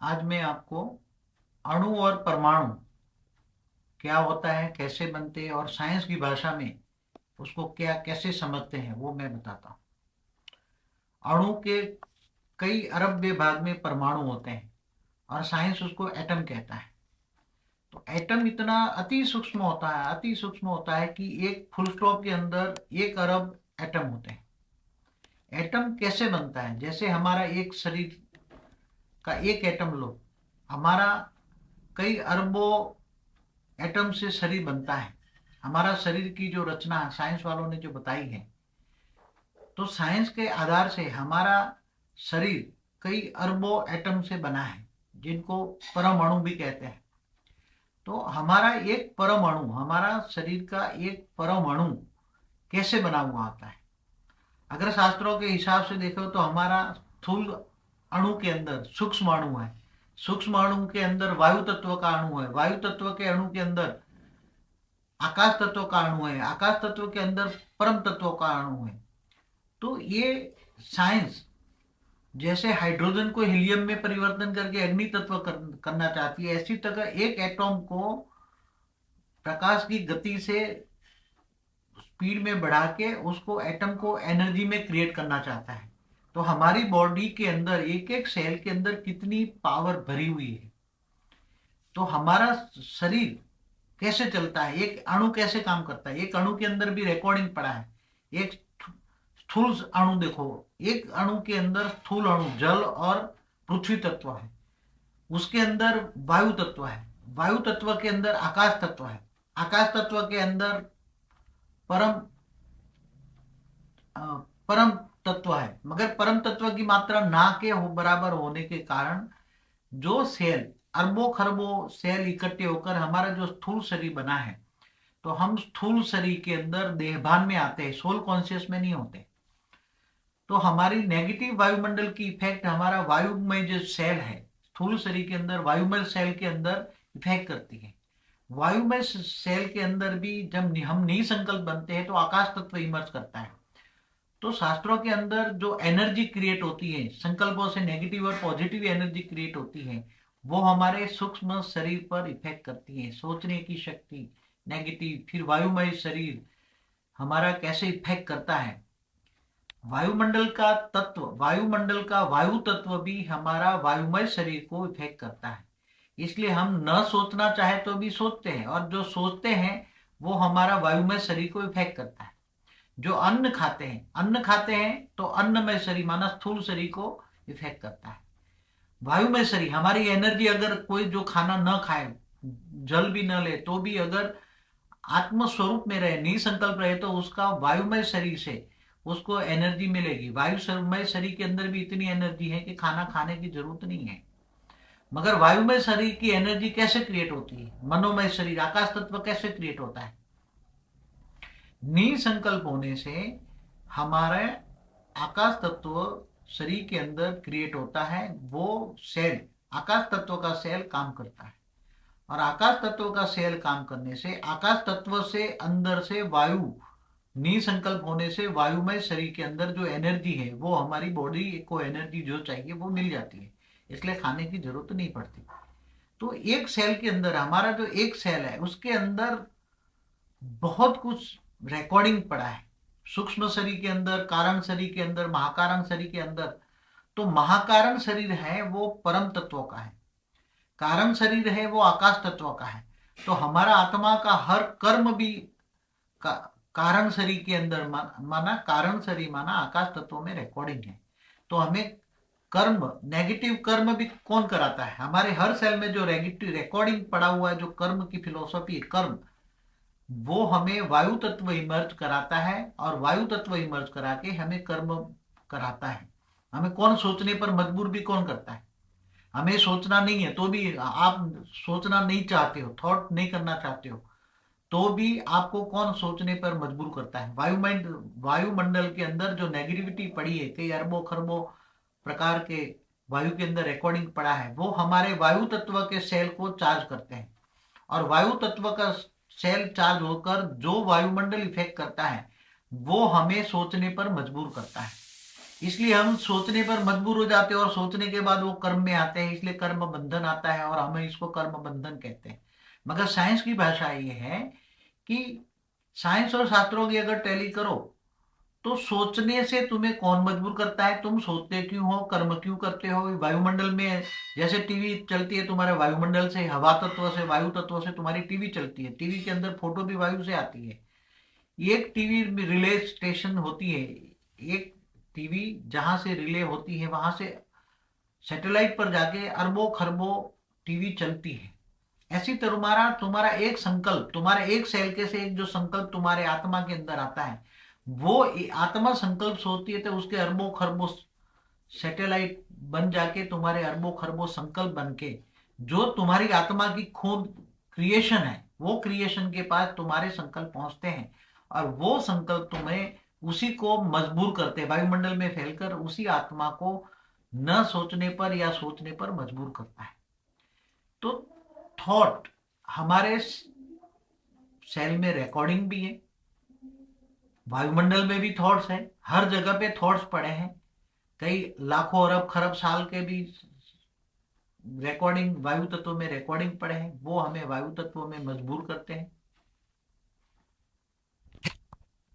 आज मैं आपको अणु और परमाणु क्या होता है, कैसे बनते हैं और साइंस की भाषा में उसको क्या कैसे समझते हैं वो मैं बताता हूँ। अणु के कई अरब भाग में परमाणु होते हैं और साइंस उसको एटम कहता है। तो एटम इतना अति सूक्ष्म होता है, अति सूक्ष्म होता है कि एक फुल स्टॉप के अंदर 1 अरब एटम होते हैं। एटम कैसे बनता है? जैसे हमारा एक शरीर का एक एटम लो, हमारा कई अरबों एटम से शरीर बनता है। हमारा शरीर की जो रचना साइंस वालों ने जो बताई है, तो साइंस के आधार से हमारा शरीर कई अरबों एटम से बना है, जिनको परमाणु भी कहते हैं। तो हमारा एक परमाणु, हमारा शरीर का एक परमाणु कैसे बना हुआ होता है? अगर शास्त्रों के हिसाब से देखो तो हमारा स्थूल अणु के अंदर सूक्ष्म अणु है, सूक्ष्म अणु के अंदर वायु तत्व का अणु है, वायु तत्व के अणु के अंदर आकाश तत्व का अणु है, आकाश तत्व के अंदर परम तत्व का अणु है। तो ये साइंस जैसे हाइड्रोजन को हीलियम में परिवर्तन करके अग्नि तत्व करना चाहती है, ऐसी तरह एक एटॉम को प्रकाश की गति से स्पीड में बढ़ा के उसको एटम को एनर्जी में क्रिएट करना चाहता है। तो हमारी बॉडी के अंदर एक एक सेल के अंदर कितनी पावर भरी हुई है। तो हमारा शरीर कैसे चलता है, एक अणु कैसे काम करता है, एक अणु के अंदर भी रिकॉर्डिंग पड़ा है। एक स्थूल अणु देखो, एक अणु के अंदर स्थूल अणु जल और पृथ्वी तत्व है, उसके अंदर वायु तत्व है, वायु तत्व के अंदर आकाश तत्व है, आकाश तत्व के अंदर परम परम तत्व है। मगर परम तत्व की मात्रा ना के बराबर होने के कारण जो सेल अरबों खरबों सेल इकट्ठे होकर हमारा जो स्थूल शरीर बना है, तो हम स्थूल शरीर के अंदर देहभान में आते हैं, सोल कॉन्शियस में नहीं होते। तो हमारी नेगेटिव वायुमंडल की इफेक्ट हमारा वायुमय जो सेल है स्थूल शरीर के अंदर, वायुमय सेल के अंदर इफेक्ट करती है। वायुमय सेल के अंदर भी जब हम निसंकल्प बनते हैं तो आकाश तत्व इमर्ज करता है। तो शास्त्रों के अंदर जो एनर्जी क्रिएट होती है, संकल्पों से नेगेटिव और पॉजिटिव एनर्जी क्रिएट होती है, वो हमारे सूक्ष्म शरीर पर इफेक्ट करती है। सोचने की शक्ति नेगेटिव, फिर वायुमय शरीर हमारा कैसे इफेक्ट करता है। वायुमंडल का तत्व, वायुमंडल का वायु तत्व भी हमारा वायुमय शरीर को इफेक्ट करता है। इसलिए हम न सोचना चाहे तो भी सोचते हैं, और जो सोचते हैं वो हमारा वायुमय शरीर को इफेक्ट करता है। जो अन्न खाते हैं, अन्न खाते हैं तो अन्नमय शरीर माना स्थूल शरीर को इफेक्ट करता है। वायुमय शरीर हमारी एनर्जी, अगर कोई जो खाना न खाए, जल भी न ले, तो भी अगर आत्म स्वरूप में रहे, निसंकल्प रहे, तो उसका वायुमय शरीर से उसको एनर्जी मिलेगी। वायुमय शरीर के अंदर भी इतनी एनर्जी है कि खाना खाने की जरूरत नहीं है। मगर वायुमय शरीर की एनर्जी कैसे क्रिएट होती है? मनोमय शरीर आकाश तत्व कैसे क्रिएट होता है? निसंकल्प होने से हमारे आकाश तत्व शरीर के अंदर क्रिएट होता है। वो सेल, आकाश तत्व का सेल काम करता है, और आकाश तत्व का सेल काम करने से आकाश तत्व से अंदर से वायु, निसंकल्प होने से वायुमय शरीर के अंदर जो एनर्जी है वो हमारी बॉडी को एनर्जी जो चाहिए वो मिल जाती है, इसलिए खाने की जरूरत नहीं पड़ती। तो एक सेल के अंदर, हमारा जो एक सेल है उसके अंदर बहुत कुछ रिकॉर्डिंग पड़ा है। सूक्ष्म शरीर के अंदर, कारण शरीर के अंदर, महाकारण शरीर के अंदर। तो महाकारण शरीर है वो परम तत्व का है, कारण शरीर है वो आकाश तत्व का है। तो हमारा आत्मा का हर कर्म भी का, कारण शरीर के अंदर माना कारण शरीर माना आकाश तत्व में रिकॉर्डिंग है। तो हमें कर्म, नेगेटिव कर्म भी कौन कराता है? हमारे हर सेल में जो नेगेटिव रिकॉर्डिंग पड़ा हुआ है, जो कर्म की फिलोसॉफी है कर्म, वो हमें वायु तत्व इमर्ज कराता है, और वायु तत्व इमर्ज करा के हमें कर्म कराता है। हमें कौन सोचने पर मजबूर भी कौन करता है? हमें सोचना नहीं है तो भी, आप सोचना नहीं चाहते हो, थॉट नहीं करना चाहते हो, तो भी आपको कौन सोचने पर मजबूर करता है? वायुमंडल के अंदर जो नेगेटिविटी पड़ी है, कई अरबों खरबों प्रकार के वायु के अंदर रिकॉर्डिंग पड़ा है, वो हमारे वायु तत्व के सेल को चार्ज करते हैं। और वायु तत्व का सेल चार्ज होकर जो वायुमंडल इफेक्ट करता है वो हमें सोचने पर मजबूर करता है। इसलिए हम सोचने पर मजबूर हो जाते हैं और सोचने के बाद वो कर्म में आते हैं, इसलिए कर्म बंधन आता है और हमें इसको कर्म बंधन कहते हैं। मगर साइंस की भाषा ये है कि साइंस और शास्त्रों की अगर टैली करो तो सोचने से तुम्हें कौन मजबूर करता है, तुम सोचते क्यों हो, कर्म क्यों करते हो। वायुमंडल में जैसे टीवी चलती है तुम्हारे वायुमंडल से, हवा तत्व से, वायु तत्व से तुम्हारी टीवी चलती है, टीवी के अंदर फोटो भी वायु से आती है। एक टीवी रिले स्टेशन होती है, एक टीवी जहां से रिले होती है वहां से सैटेलाइट पर जाके अरबों खरबों टीवी चलती है। ऐसी तुम्हारा तुम्हारा एक संकल्प, तुम्हारे एक सेल के से एक जो संकल्प तुम्हारे आत्मा के अंदर आता है, वो आत्मा संकल्प सोचती है तो उसके अरबों खरबों सैटेलाइट बन जाके तुम्हारे अरबों खरबों संकल्प बन के जो तुम्हारी आत्मा की खून क्रिएशन है, वो क्रिएशन के पास तुम्हारे संकल्प पहुंचते हैं और वो संकल्प तुम्हें उसी को मजबूर करते हैं, वायुमंडल में फैलकर उसी आत्मा को न सोचने पर या सोचने पर मजबूर करता है। तो थॉट हमारे सेल में रिकॉर्डिंग भी है, वायुमंडल में भी थॉट्स है, हर जगह पे थॉट्स पड़े हैं, कई लाखों अरब खरब साल के भी रिकॉर्डिंग वायु तत्व में रिकॉर्डिंग पड़े हैं, वो हमें वायु तत्व में मजबूर करते हैं।